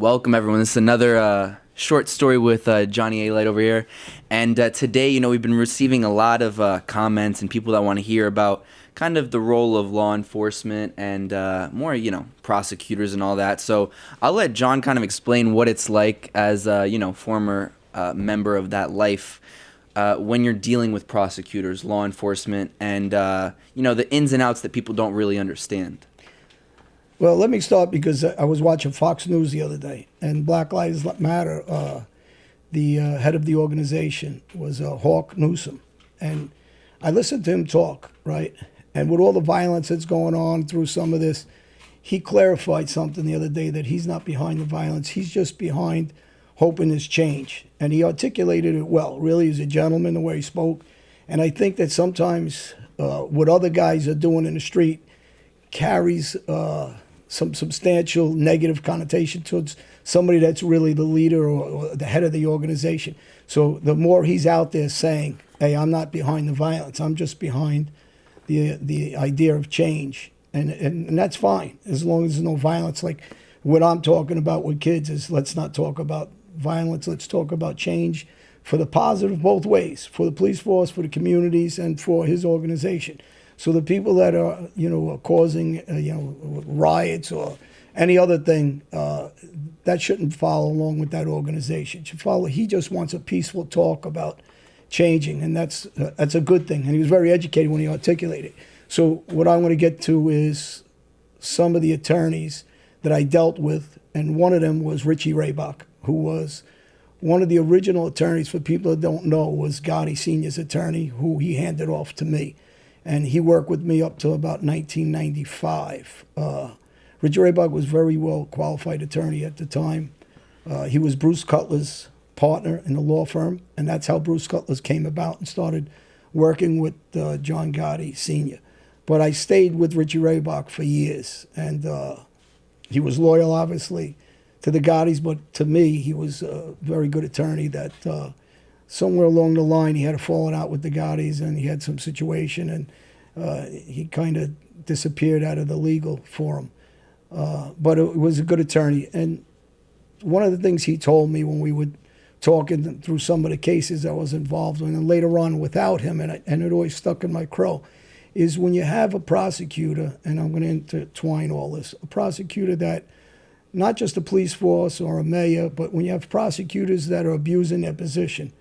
Welcome, everyone. This is another short story with Johnny Alite over here. And today, we've been receiving a lot of comments and people that want to hear about kind of the role of law enforcement and more, prosecutors and all that. So I'll let John kind of explain what it's like as a, former member of that life when you're dealing with prosecutors, law enforcement, and, the ins and outs that people don't really understand. Well, let me start because I was watching Fox News the other day, and Black Lives Matter, the head of the organization was Hawk Newsome. And I listened to him talk, right? And with all the violence that's going on through some of this, he clarified something the other day that he's not behind the violence. He's just behind hoping there's change. And he articulated it well. Really, he's a gentleman, the way he spoke. And I think that sometimes what other guys are doing in the street carries some substantial negative connotation towards somebody that's really the leader or the head of the organization. So the more he's out there saying, hey, I'm not behind the violence, I'm just behind the idea of change. And that's fine, as long as there's no violence. Like what I'm talking about with kids is, let's not talk about violence, let's talk about change for the positive both ways, for the police force, for the communities, and for his organization. So the people that are, causing, riots or any other thing, that shouldn't follow along with that organization. It should follow. He just wants a peaceful talk about changing, and that's a good thing. And he was very educated when he articulated. So what I want to get to is some of the attorneys that I dealt with, and one of them was Richie Raybach, who was one of the original attorneys. For people that don't know, was Gotti Sr.'s attorney, who he handed off to me. And he worked with me up to about 1995. Richard Raybach was a very well qualified attorney at the time. He was Bruce Cutler's partner in the law firm, and that's how Bruce Cutler came about and started working with John Gotti Sr. But I stayed with Richie Raybach for years, and he was loyal, obviously, to the Gottis, but to me, he was a very good attorney that somewhere along the line, he had a falling out with the Gottis, and he had some situation, and he kind of disappeared out of the legal forum. But it was a good attorney. And one of the things he told me when we would talking through some of the cases I was involved in, and later on without him, and it always stuck in my crow, is when you have a prosecutor, and I'm going to intertwine all this, a prosecutor that, not just a police force or a mayor, but when you have prosecutors that are abusing their position,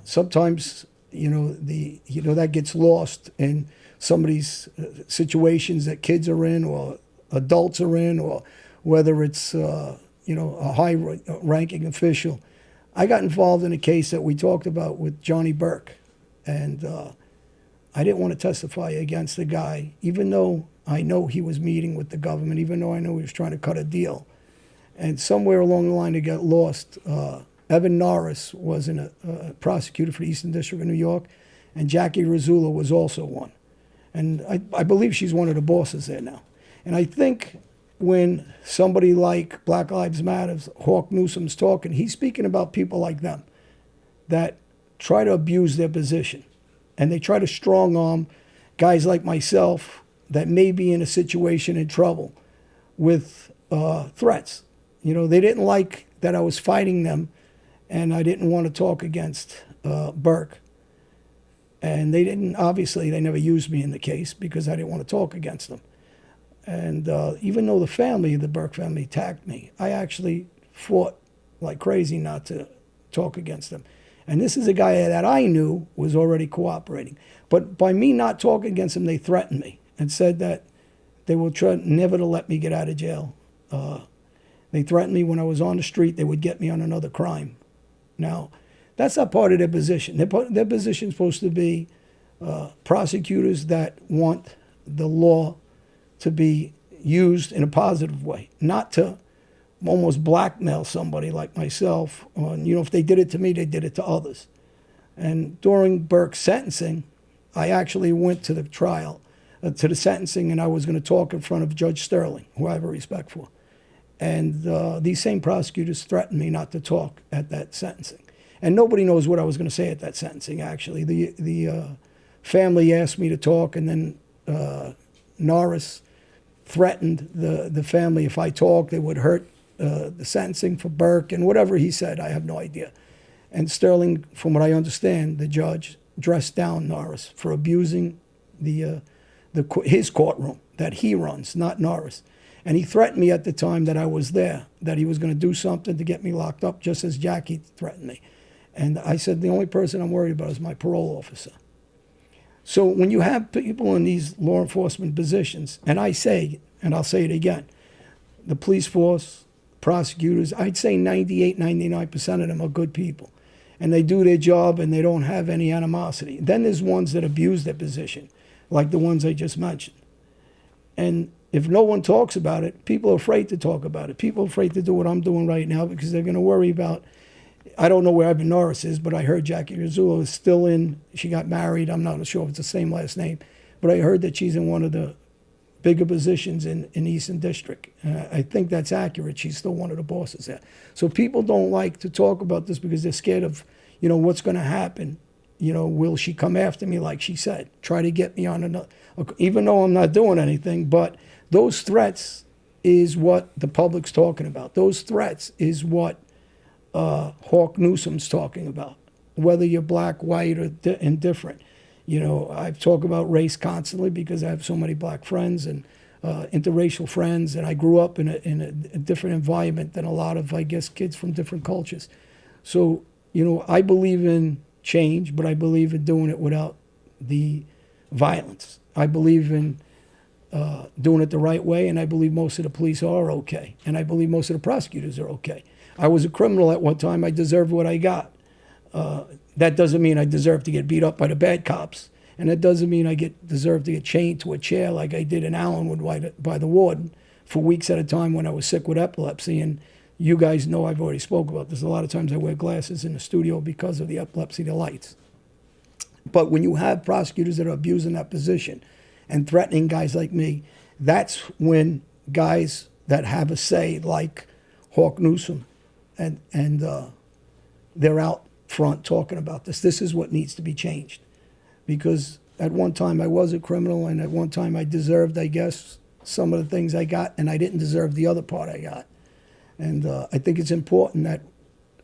sometimes, that gets lost in some of these situations that kids are in or adults are in, or whether it's, a high-ranking official. I got involved in a case that we talked about with Johnny Burke, and I didn't want to testify against the guy, even though I know he was meeting with the government, even though I know he was trying to cut a deal. And somewhere along the line, it got lost. Evan Norris was a prosecutor for the Eastern District of New York, and Jackie Rizzullo was also one. And I believe she's one of the bosses there now. And I think when somebody like Black Lives Matter, Hawk Newsome's talking, he's speaking about people like them that try to abuse their position. And they try to strong arm guys like myself that may be in a situation in trouble with threats. They didn't like that I was fighting them, and I didn't want to talk against Burke. And they never used me in the case because I didn't want to talk against them. And even though the Burke family attacked me, I actually fought like crazy not to talk against them. And this is a guy that I knew was already cooperating. But by me not talking against him, they threatened me and said that they will try never to let me get out of jail. They threatened me when I was on the street, they would get me on another crime. Now, that's not part of their position. Their position is supposed to be prosecutors that want the law to be used in a positive way, not to almost blackmail somebody like myself. If they did it to me, they did it to others. And during Burke's sentencing, I actually went to the trial, to the sentencing, and I was going to talk in front of Judge Sterling, who I have a respect for. And these same prosecutors threatened me not to talk at that sentencing. And nobody knows what I was going to say at that sentencing, actually. The family asked me to talk, and then Norris threatened the family if I talked, they would hurt the sentencing for Burke and whatever he said. I have no idea. And Sterling, from what I understand, the judge dressed down Norris for abusing his courtroom that he runs, not Norris. And he threatened me at the time that I was there, that he was going to do something to get me locked up, just as Jackie threatened me. And I said, the only person I'm worried about is my parole officer. So when you have people in these law enforcement positions, and I say, and I'll say it again, the police force, prosecutors, I'd say 98, 99% of them are good people. And they do their job and they don't have any animosity. Then there's ones that abuse their position, like the ones I just mentioned. And if no one talks about it, people are afraid to talk about it. People are afraid to do what I'm doing right now because they're going to worry about, I don't know where Ivan Norris is, but I heard Jackie Rizzulo is still in, she got married. I'm not sure if it's the same last name, but I heard that she's in one of the bigger positions in Eastern District. I think that's accurate. She's still one of the bosses there. So people don't like to talk about this because they're scared of, what's going to happen. Will she come after me like she said? Try to get me on another, even though I'm not doing anything, but those threats is what the public's talking about. Those threats is what Hawk Newsome's talking about, whether you're black, white, or indifferent. I talk about race constantly because I have so many black friends and interracial friends, and I grew up in a different environment than a lot of, I guess, kids from different cultures. So, I believe in change, but I believe in doing it without the violence. I believe in doing it the right way, and I believe most of the police are okay, and I believe most of the prosecutors are okay. I was a criminal at one time. I deserved what I got. That doesn't mean I deserve to get beat up by the bad cops. And that doesn't mean I deserve to get chained to a chair like I did in Allenwood by the warden for weeks at a time when I was sick with epilepsy. And you guys know I've already spoke about this. A lot of times I wear glasses in the studio because of the epilepsy, the lights. But when you have prosecutors that are abusing that position and threatening guys like me, that's when guys that have a say, like Hawk Newsome, and they're out front talking about this. This is what needs to be changed. Because at one time I was a criminal, and at one time I deserved, I guess, some of the things I got, and I didn't deserve the other part I got. And I think it's important that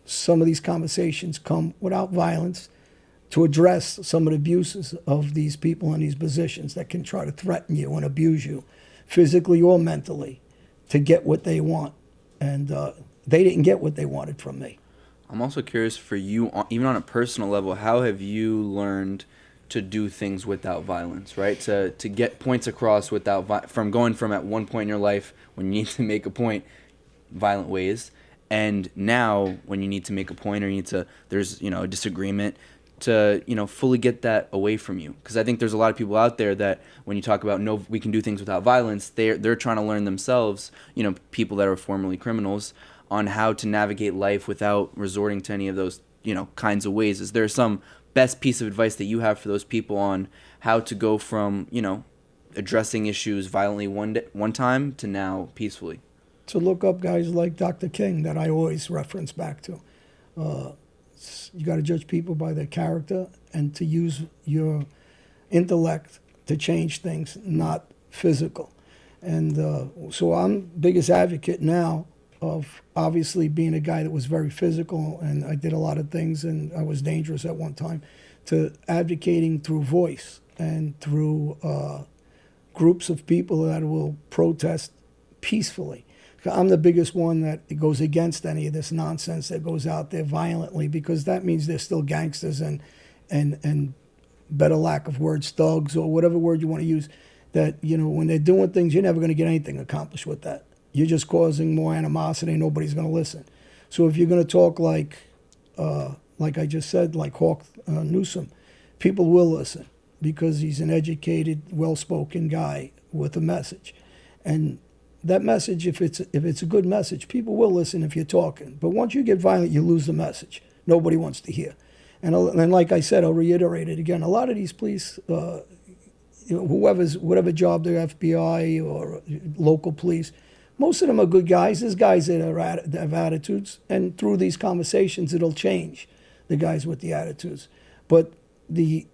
some of these conversations come without violence to address some of the abuses of these people in these positions that can try to threaten you and abuse you physically or mentally to get what they want. And they didn't get what they wanted from me. I'm also curious for you, even on a personal level, how have you learned to do things without violence, right? To get points across without from going from at one point in your life when you need to make a point, violent ways, and now when you need to make a point or you need to, there's a disagreement, to fully get that away from you. Because I think there's a lot of people out there that when you talk about no, we can do things without violence, they're trying to learn themselves, people that are formerly criminals, on how to navigate life without resorting to any of those, kinds of ways. Is there some best piece of advice that you have for those people on how to go from, addressing issues violently one time to now peacefully? To look up guys like Dr. King that I always reference back to. You got to judge people by their character and to use your intellect to change things, not physical. And so I'm biggest advocate now of obviously being a guy that was very physical, and I did a lot of things, and I was dangerous at one time, to advocating through voice and through groups of people that will protest peacefully. I'm the biggest one that goes against any of this nonsense that goes out there violently, because that means they're still gangsters and better lack of words, thugs, or whatever word you want to use, that, when they're doing things, you're never going to get anything accomplished with that. You're just causing more animosity, and nobody's going to listen. So if you're going to talk like I just said, like Hawk Newsome, people will listen because he's an educated, well-spoken guy with a message. And that message, if it's a good message, people will listen if you're talking. But once you get violent, you lose the message. Nobody wants to hear. And like I said, I'll reiterate it again. A lot of these police, whatever job they're FBI or local police, most of them are good guys. There's guys that have attitudes, and through these conversations, it'll change the guys with the attitudes. But the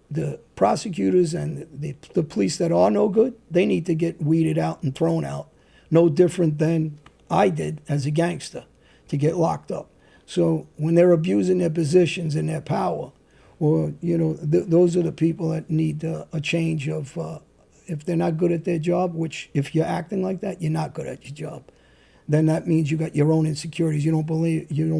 prosecutors and the police that are no good, they need to get weeded out and thrown out. No different than I did as a gangster to get locked up. So when they're abusing their positions and their power, or those are the people that need a change of. If they're not good at their job, which if you're acting like that, you're not good at your job. Then that means you got your own insecurities. You don't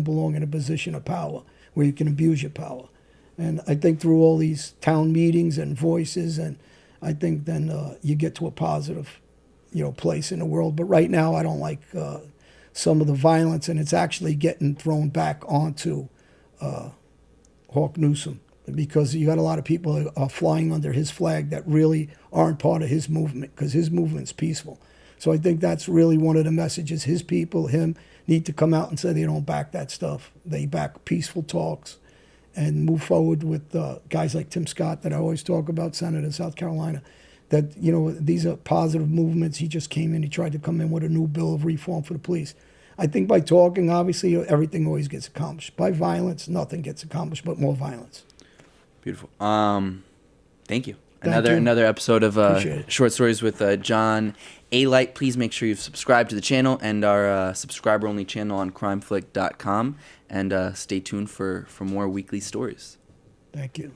belong in a position of power where you can abuse your power. And I think through all these town meetings and voices, and I think then you get to a positive, place in the world. But right now, I don't like some of the violence, and it's actually getting thrown back onto Hawk Newsome, because you got a lot of people that are flying under his flag that really aren't part of his movement, because his movement's peaceful. So I think that's really one of the messages. His people, him, need to come out and say they don't back that stuff. They back peaceful talks and move forward with guys like Tim Scott that I always talk about, Senator of South Carolina, that, these are positive movements. He just came in, he tried to come in with a new bill of reform for the police. I think by talking, obviously, everything always gets accomplished. By violence, nothing gets accomplished but more violence. Beautiful. Thank you. Thank you. Another episode of Appreciate it. Short Stories with John Alite. Please make sure you've subscribed to the channel and our subscriber-only channel on crimeflick.com. And stay tuned for more weekly stories. Thank you.